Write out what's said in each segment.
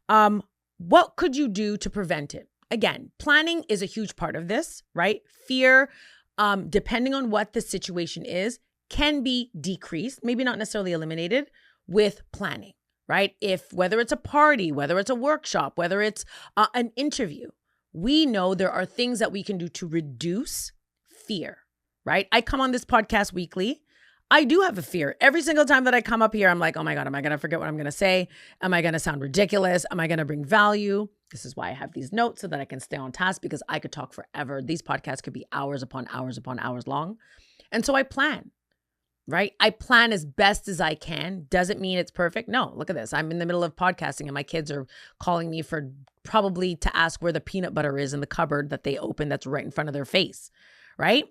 What could you do to prevent it? Again, planning is a huge part of this, right? Fear, depending on what the situation is, can be decreased, maybe not necessarily eliminated, with planning, right? Whether it's a party, whether it's a workshop, whether it's an interview, we know there are things that we can do to reduce fear, right? I come on this podcast weekly. I do have a fear. Every single time that I come up here, I'm like, oh my God, am I going to forget what I'm going to say? Am I going to sound ridiculous? Am I going to bring value? This is why I have these notes so that I can stay on task, because I could talk forever. These podcasts could be hours upon hours upon hours long. And so I plan, right? I plan as best as I can. Doesn't mean it's perfect. No, look at this. I'm in the middle of podcasting and my kids are calling me for probably to ask where the peanut butter is in the cupboard that they open that's right in front of their face, right?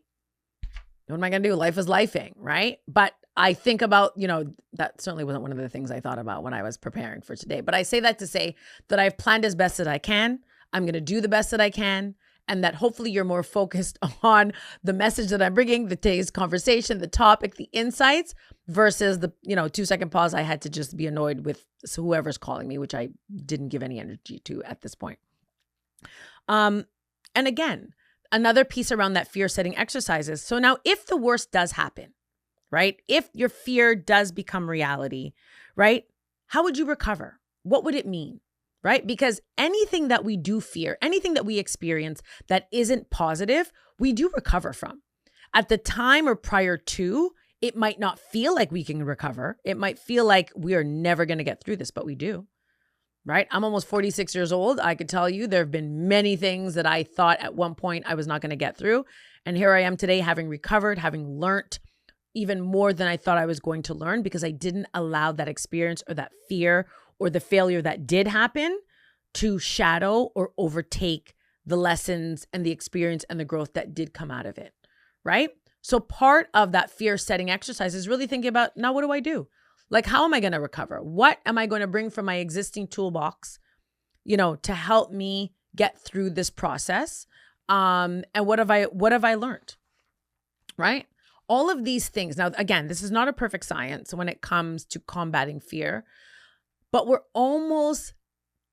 What am I going to do? Life is lifing, right? But I think about, that certainly wasn't one of the things I thought about when I was preparing for today. But I say that to say that I've planned as best as I can. I'm going to do the best that I can. And that hopefully you're more focused on the message that I'm bringing, today's conversation, the topic, the insights, versus the, 2-second pause I had to just be annoyed with whoever's calling me, which I didn't give any energy to at this point. And again, another piece around that fear setting exercises. So now if the worst does happen, right? If your fear does become reality, right? How would you recover? What would it mean? Right? Because anything that we do fear, anything that we experience that isn't positive, we do recover from. At the time or prior to, it might not feel like we can recover. It might feel like we are never going to get through this, but we do. Right? I'm almost 46 years old. I could tell you there have been many things that I thought at one point I was not going to get through. And here I am today, having recovered, having learned even more than I thought I was going to learn, because I didn't allow that experience or that fear or the failure that did happen to shadow or overtake the lessons and the experience and the growth that did come out of it. Right? So part of that fear setting exercise is really thinking about, now what do I do? Like, how am I going to recover? What am I going to bring from my existing toolbox, to help me get through this process? And what have I learned? Right? All of these things. Now, again, this is not a perfect science when it comes to combating fear, but we're almost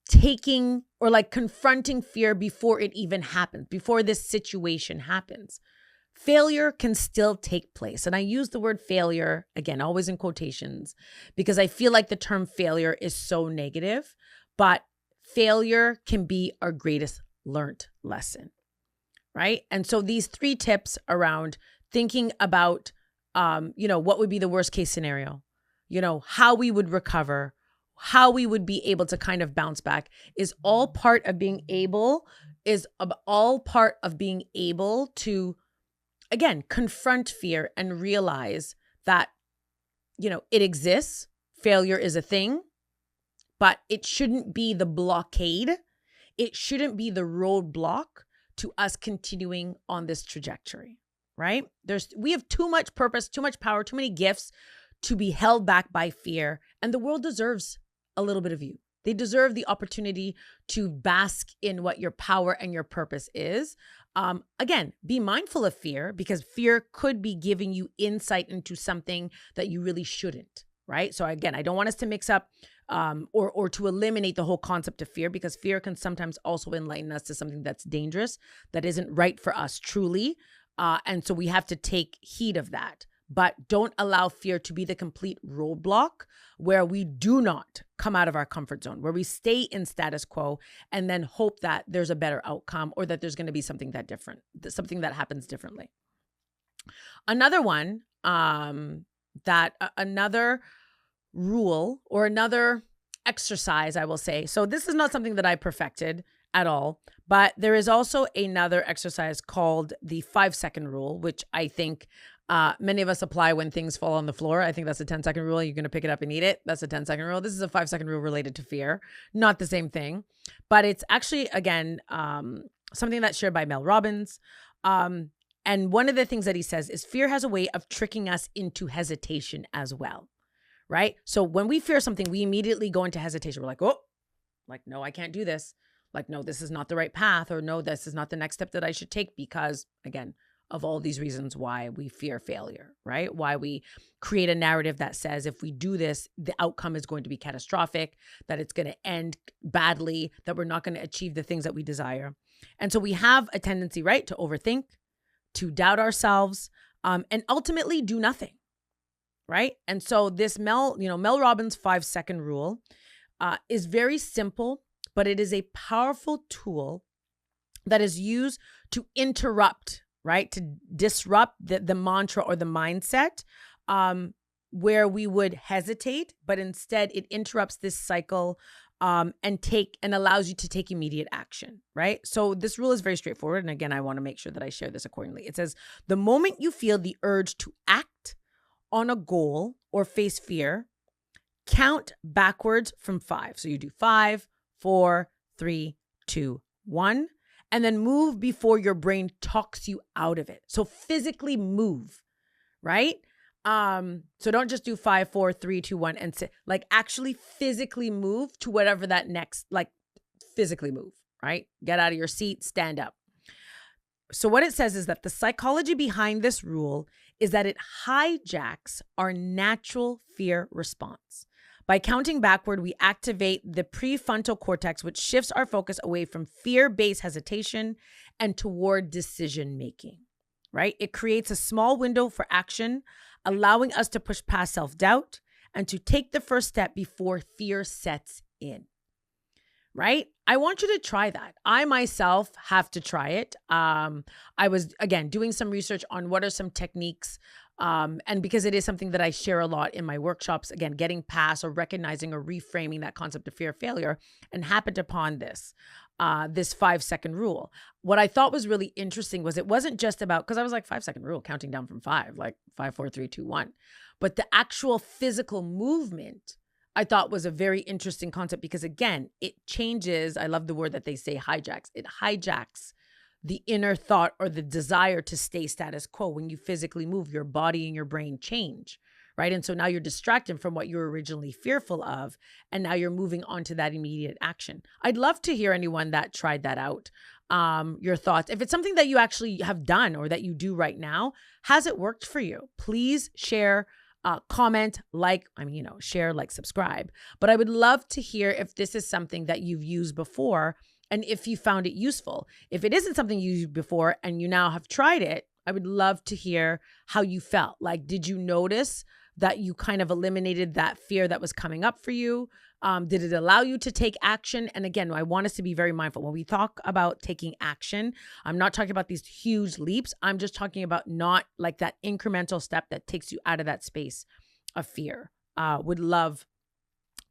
taking or like confronting fear before it even happens, before this situation happens. Failure can still take place. And I use the word failure, again, always in quotations, because I feel like the term failure is so negative, but failure can be our greatest learned lesson, right? And so these 3 tips around thinking about, what would be the worst case scenario, how we would recover, how we would be able to kind of bounce back is all part of being able to, again, confront fear and realize that, it exists. Failure is a thing, but it shouldn't be the blockade. It shouldn't be the roadblock to us continuing on this trajectory, right? We have too much purpose, too much power, too many gifts to be held back by fear. And the world deserves a little bit of you. They deserve the opportunity to bask in what your power and your purpose is. Again, be mindful of fear, because fear could be giving you insight into something that you really shouldn't, right? So again, I don't want us to mix up or to eliminate the whole concept of fear, because fear can sometimes also enlighten us to something that's dangerous, that isn't right for us truly. And so we have to take heed of that. But don't allow fear to be the complete roadblock where we do not come out of our comfort zone, where we stay in status quo and then hope that there's a better outcome or that there's going to be something that different, something that happens differently. Another one, another rule or another exercise, I will say. So this is not something that I perfected at all, but there is also another exercise called the 5-second rule, which I think many of us apply when things fall on the floor. I think that's a 10-second rule. You're going to pick it up and eat it. That's a 10-second rule. This is a 5-second rule related to fear. Not the same thing, but it's actually, again, something that's shared by Mel Robbins. And one of the things that he says is fear has a way of tricking us into hesitation as well, right? So when we fear something, we immediately go into hesitation. We're like, oh, like, no, I can't do this. Like, no, this is not the right path, or no, this is not the next step that I should take because, again, of all these reasons why we fear failure, right? Why we create a narrative that says if we do this, the outcome is going to be catastrophic, that it's going to end badly, that we're not going to achieve the things that we desire. And so we have a tendency, right, to overthink, to doubt ourselves, and ultimately do nothing, right? And so this Mel Robbins' 5-second rule is very simple, but it is a powerful tool that is used to interrupt, right? To disrupt the mantra or the mindset where we would hesitate, but instead it interrupts this cycle and allows you to take immediate action, right? So this rule is very straightforward. And again, I want to make sure that I share this accordingly. It says, the moment you feel the urge to act on a goal or face fear, count backwards from 5. So you do 5, 4, 3, 2, 1, and then move before your brain talks you out of it. So physically move, right? So don't just do 5, 4, 3, 2, 1 and sit. Like actually physically move to whatever that next, like physically move, right? Get out of your seat, stand up. So what it says is that the psychology behind this rule is that it hijacks our natural fear response. By counting backward, we activate the prefrontal cortex, which shifts our focus away from fear-based hesitation and toward decision-making, right? It creates a small window for action, allowing us to push past self-doubt and to take the first step before fear sets in, right? I want you to try that. I myself have to try it. I was, again, doing some research on what are some techniques, and because it is something that I share a lot in my workshops, again, getting past or recognizing or reframing that concept of fear of failure, and happened upon this 5-second rule. What I thought was really interesting was it wasn't just about, because I was like 5-second rule, counting down from 5, like 5, 4, 3, 2, 1. But the actual physical movement I thought was a very interesting concept because, again, it changes. I love the word that they say hijacks. It hijacks the inner thought or the desire to stay status quo. When you physically move, your body and your brain change, right? And so now you're distracted from what you were originally fearful of, and now you're moving on to that immediate action. I'd love to hear anyone that tried that out. Your thoughts. If it's something that you actually have done or that you do right now, has it worked for you? Please share. Comment, share, like, subscribe. But I would love to hear if this is something that you've used before and if you found it useful. If it isn't something you used before and you now have tried it, I would love to hear how you felt. Like, did you notice that you kind of eliminated that fear that was coming up for you? Did it allow you to take action? And again, I want us to be very mindful. When we talk about taking action, I'm not talking about these huge leaps. I'm just talking about not like that incremental step that takes you out of that space of fear. Would love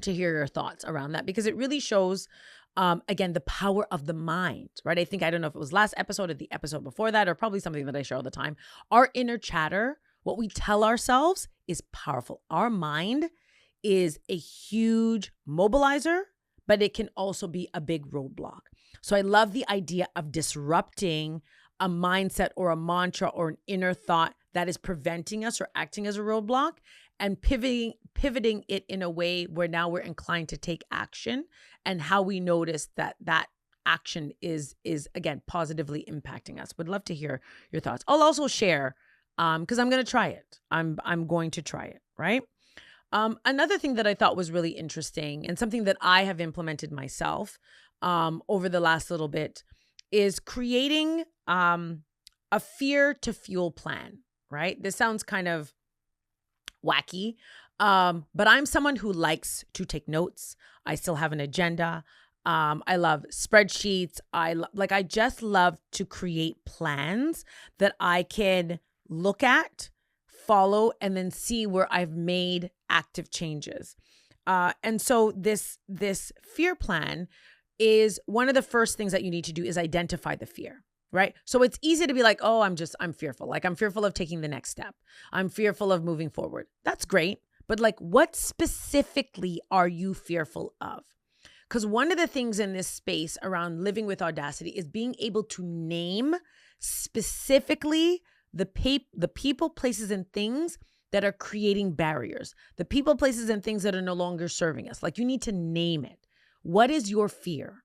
to hear your thoughts around that because it really shows, again, the power of the mind, right? I don't know if it was last episode or the episode before that, or probably something that I share all the time. Our inner chatter, what we tell ourselves, is powerful. Our mind is a huge mobilizer, but it can also be a big roadblock. So I love the idea of disrupting a mindset or a mantra or an inner thought that is preventing us or acting as a roadblock, and pivoting it in a way where now we're inclined to take action, and how we notice that action is again positively impacting us. Would love to hear your thoughts. I'll also share because I'm going to try it. I'm going to try it, right? Another thing that I thought was really interesting and something that I have implemented myself over the last little bit is creating a fear to fuel plan, right? This sounds kind of wacky, but I'm someone who likes to take notes. I still have an agenda. I love spreadsheets. I just love to create plans that I can look at, follow, and then see where I've made active changes. And so this fear plan is one of the first things that you need to do is identify the fear, right? So it's easy to be like, oh, I'm fearful. Like, I'm fearful of taking the next step. I'm fearful of moving forward. That's great. But like, what specifically are you fearful of? Because one of the things in this space around living with audacity is being able to name specifically the people, places, and things that are creating barriers, the people, places, and things that are no longer serving us. Like, you need to name it. What is your fear?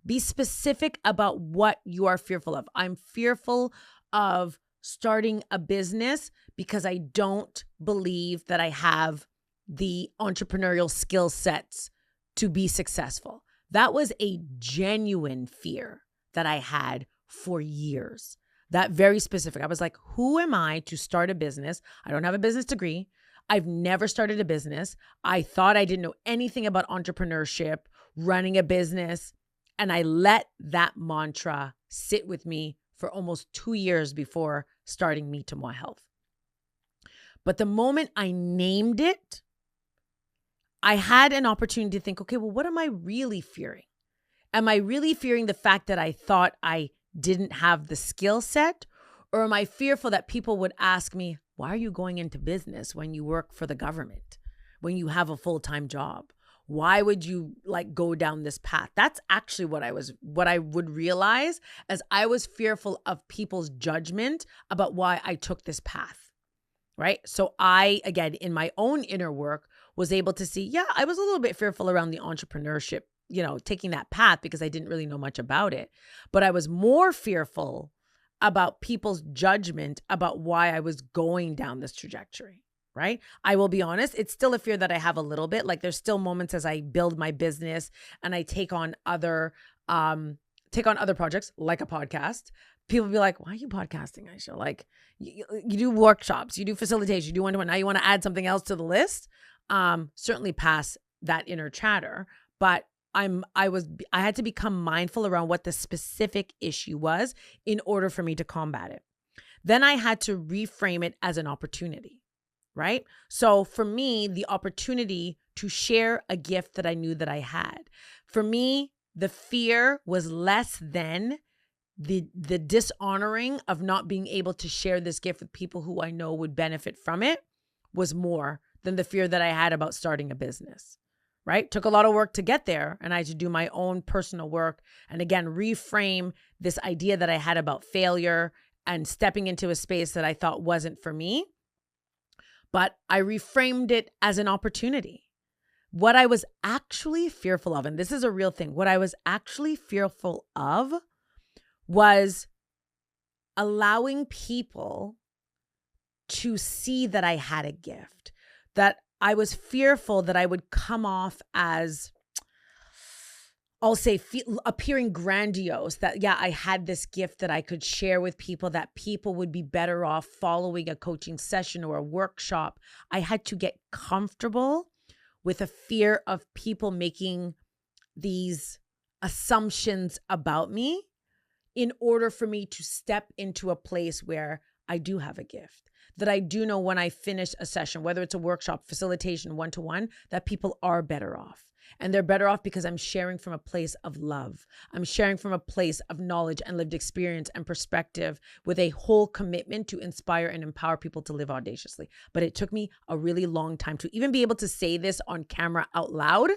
Be specific about what you are fearful of. I'm fearful of starting a business because I don't believe that I have the entrepreneurial skill sets to be successful. That was a genuine fear that I had for years. That very specific. I was like, who am I to start a business? I don't have a business degree. I've never started a business. I thought I didn't know anything about entrepreneurship, running a business. And I let that mantra sit with me for almost 2 years before starting Me-to-Moi Health. But the moment I named it, I had an opportunity to think, okay, well, what am I really fearing? Am I really fearing the fact that I thought I didn't have the skill set? Or am I fearful that people would ask me, why are you going into business when you work for the government, when you have a full-time job? Why would you go down this path? That's actually what I would realize, as I was fearful of people's judgment about why I took this path, right? So I, again, in my own inner work, was able to see, yeah, I was a little bit fearful around the entrepreneurship, taking that path because I didn't really know much about it. But I was more fearful about people's judgment about why I was going down this trajectory, right? I will be honest, it's still a fear that I have a little bit. There's still moments as I build my business and I take on other projects like a podcast. People be like, why are you podcasting, Aisha? You do workshops, you do facilitation, you do one-to-one. Now you want to add something else to the list? Certainly pass that inner chatter, but I had to become mindful around what the specific issue was in order for me to combat it. Then I had to reframe it as an opportunity, right? So for me, the opportunity to share a gift that I knew that I had. For me, the fear was less than the dishonoring of not being able to share this gift with people who I know would benefit from it was more than the fear that I had about starting a business, right? Took a lot of work to get there, and I had to do my own personal work. And again, reframe this idea that I had about failure and stepping into a space that I thought wasn't for me. But I reframed it as an opportunity. What I was actually fearful of, and this is a real thing, what I was actually fearful of was allowing people to see that I had a gift, that I was fearful that I would come off as, I'll say, appearing grandiose, that, yeah, I had this gift that I could share with people, that people would be better off following a coaching session or a workshop. I had to get comfortable with a fear of people making these assumptions about me in order for me to step into a place where I do have a gift, that I do know when I finish a session, whether it's a workshop, facilitation, one-to-one, that people are better off. And they're better off because I'm sharing from a place of love. I'm sharing from a place of knowledge and lived experience and perspective with a whole commitment to inspire and empower people to live audaciously. But it took me a really long time to even be able to say this on camera out loud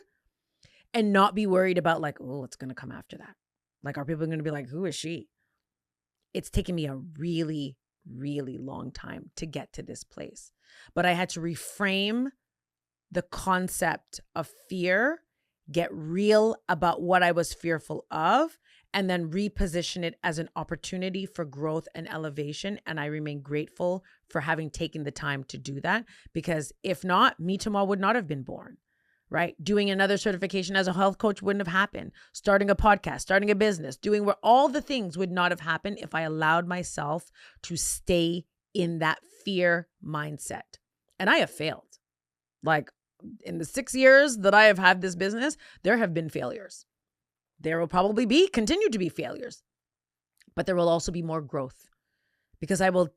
and not be worried about oh, what's going to come after that? Are people going to be like, who is she? It's taken me a really, really long time to get to this place. But I had to reframe the concept of fear, get real about what I was fearful of, and then reposition it as an opportunity for growth and elevation. And I remain grateful for having taken the time to do that, because if not, Me-to-Moi would not have been born. Right? Doing another certification as a health coach wouldn't have happened. Starting a podcast, starting a business, doing where all the things would not have happened if I allowed myself to stay in that fear mindset. And I have failed. In the 6 years that I have had this business, there have been failures. There will probably continue to be failures, but there will also be more growth, because I will,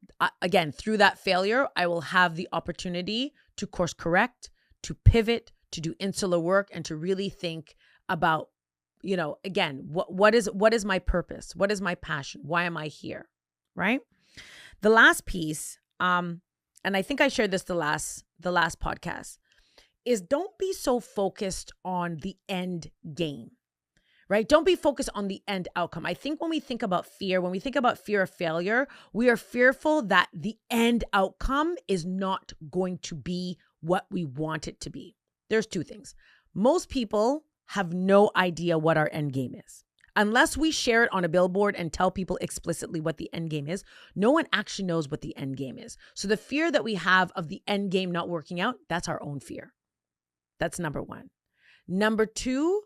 again, through that failure, I will have the opportunity to course correct, to pivot, to do insular work, and to really think about, again, what is my purpose? What is my passion? Why am I here? Right? The last piece, and I think I shared this the last podcast, is don't be so focused on the end game, right? Don't be focused on the end outcome. I think when we think about fear of failure, we are fearful that the end outcome is not going to be what we want it to be. There's two things. Most people have no idea what our end game is. Unless we share it on a billboard and tell people explicitly what the end game is, no one actually knows what the end game is. So the fear that we have of the end game not working out, that's our own fear. That's number one. Number two,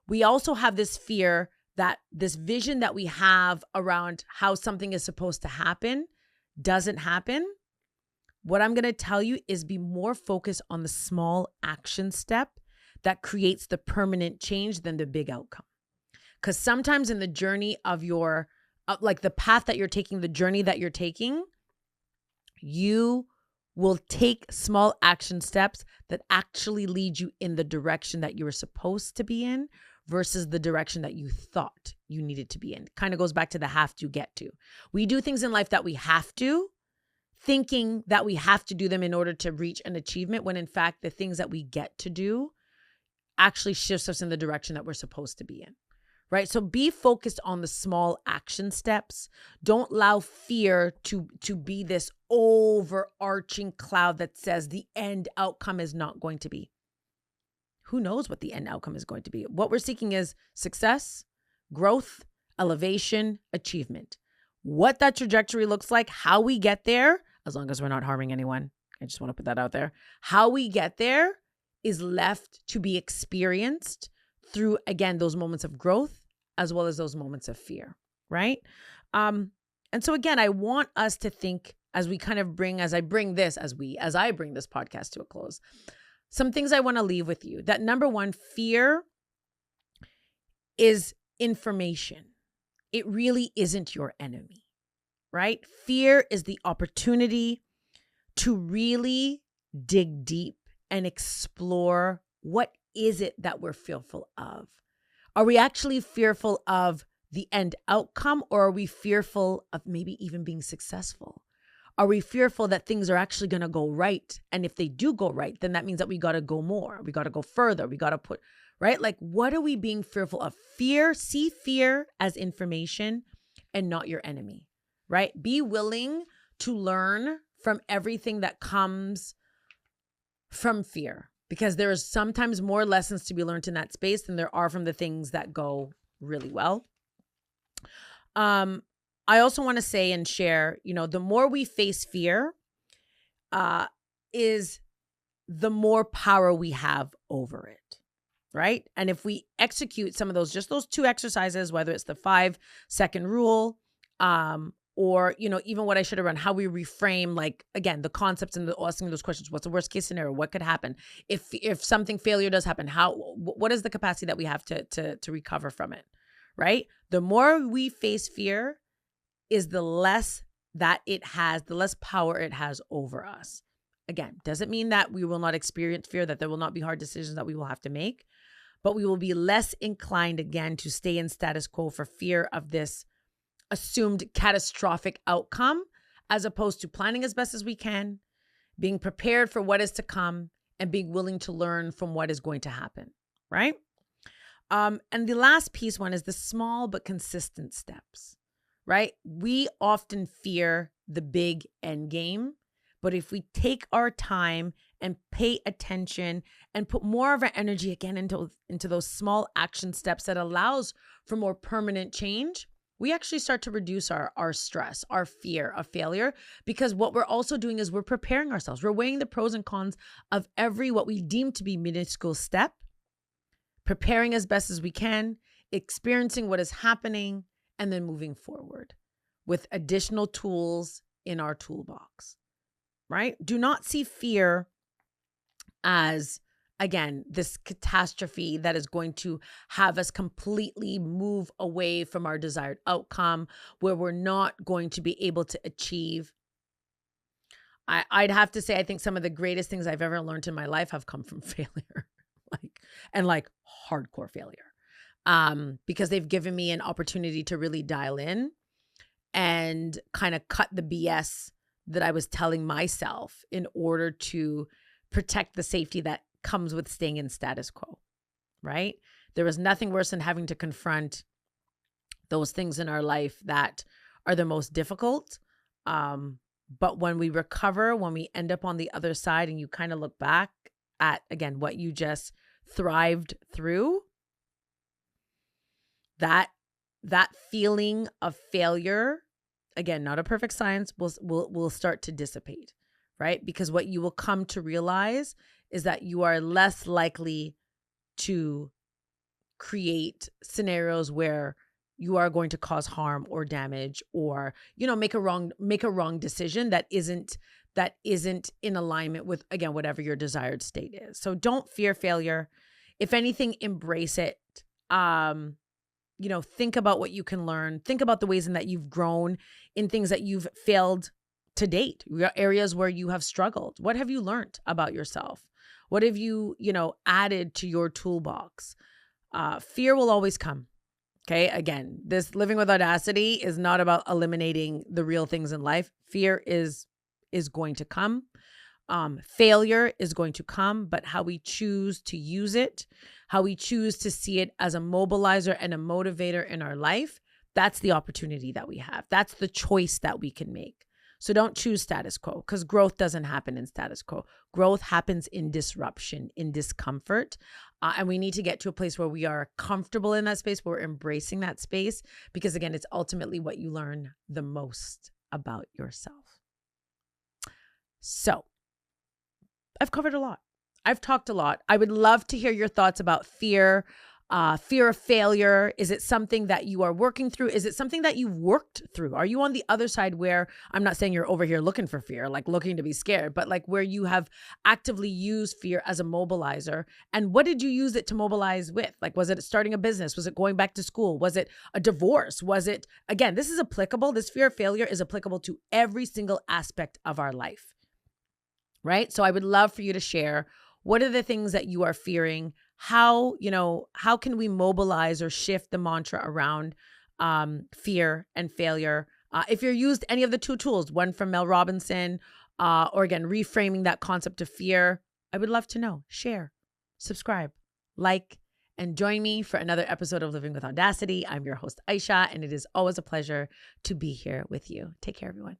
we also have this fear that this vision that we have around how something is supposed to happen doesn't happen. What I'm going to tell you is be more focused on the small action step that creates the permanent change than the big outcome. Because sometimes in the journey of your, like the path that you're taking, the journey that you're taking, you will take small action steps that actually lead you in the direction that you were supposed to be in versus the direction that you thought you needed to be in. Kind of goes back to the have to get to. We do things in life that we have to, thinking that we have to do them in order to reach an achievement, when in fact, the things that we get to do actually shifts us in the direction that we're supposed to be in. Right? So be focused on the small action steps. Don't allow fear to be this overarching cloud that says the end outcome is not going to be. Who knows what the end outcome is going to be? What we're seeking is success, growth, elevation, achievement. What that trajectory looks like, how we get there, as long as we're not harming anyone. I just want to put that out there. How we get there is left to be experienced through, again, those moments of growth, as well as those moments of fear, right? And so again, I want us to think as we kind of as I bring this podcast to a close, some things I want to leave with you. That number one, fear is information. It really isn't your enemy, right? Fear is the opportunity to really dig deep and explore what is it that we're fearful of. Are we actually fearful of the end outcome, or are we fearful of maybe even being successful? Are we fearful that things are actually going to go right? And if they do go right, then that means that we got to go more. We got to go further. We got to put, right? Like, what are we being fearful of? Fear, see fear as information and not your enemy, right? Be willing to learn from everything that comes from fear, because there is sometimes more lessons to be learned in that space than there are from the things that go really well. I also want to say and share, the more we face fear, is the more power we have over it, right? And if we execute some of those, just those two exercises, whether it's the 5-second rule, or, even what I should have run, how we reframe, like, again, the concepts and asking those questions. What's the worst case scenario? What could happen? If something failure does happen, what is the capacity that we have to recover from it, right? The more we face fear is the less that it has, the less power it has over us. Again, doesn't mean that we will not experience fear, that there will not be hard decisions that we will have to make, but we will be less inclined, again, to stay in status quo for fear of this assumed catastrophic outcome, as opposed to planning as best as we can, being prepared for what is to come, and being willing to learn from what is going to happen, right? And the last piece one is the small but consistent steps, right? We often fear the big end game, but if we take our time and pay attention and put more of our energy again into those small action steps that allows for more permanent change, we actually start to reduce our stress, our fear of failure, because what we're also doing is we're preparing ourselves. We're weighing the pros and cons of what we deem to be minuscule step, preparing as best as we can, experiencing what is happening, and then moving forward with additional tools in our toolbox, right? Do not see fear as, again, this catastrophe that is going to have us completely move away from our desired outcome, where we're not going to be able to achieve. I'd have to say, I think some of the greatest things I've ever learned in my life have come from failure, like hardcore failure, because they've given me an opportunity to really dial in and kind of cut the BS that I was telling myself in order to protect the safety that comes with staying in status quo, right? There is nothing worse than having to confront those things in our life that are the most difficult. But when we recover, when we end up on the other side and you kind of look back at, again, what you just thrived through, that that feeling of failure, again, not a perfect science, will start to dissipate, right? Because what you will come to realize is that you are less likely to create scenarios where you are going to cause harm or damage, or make a wrong decision that isn't in alignment with, again, whatever your desired state is. So don't fear failure. If anything, embrace it. Think about what you can learn. Think about the ways in that you've grown in things that you've failed to date, areas where you have struggled. What have you learned about yourself? What have you, added to your toolbox? Fear will always come. Okay. Again, this living with audacity is not about eliminating the real things in life. Fear is going to come. Failure is going to come, but how we choose to use it, how we choose to see it as a mobilizer and a motivator in our life, that's the opportunity that we have. That's the choice that we can make. So don't choose status quo, because growth doesn't happen in status quo. Growth happens in disruption, in discomfort. And we need to get to a place where we are comfortable in that space, where we're embracing that space, because again, it's ultimately what you learn the most about yourself. So I've covered a lot. I've talked a lot. I would love to hear your thoughts about fear, fear of failure. Is it something that you are working through? Is it something that you've worked through? Are you on the other side where, I'm not saying you're over here looking for fear, like looking to be scared, but like where you have actively used fear as a mobilizer? And what did you use it to mobilize with? Like, was it starting a business? Was it going back to school? Was it a divorce? Was it, again, this is applicable. This fear of failure is applicable to every single aspect of our life, right? So I would love for you to share, what are the things that you are fearing? How can we mobilize or shift the mantra around fear and failure? If you're used any of the two tools, one from Mel Robinson, or again, reframing that concept of fear, I would love to know. Share, subscribe, like, and join me for another episode of Living with Audacity. I'm your host, Aisha, and it is always a pleasure to be here with you. Take care, everyone.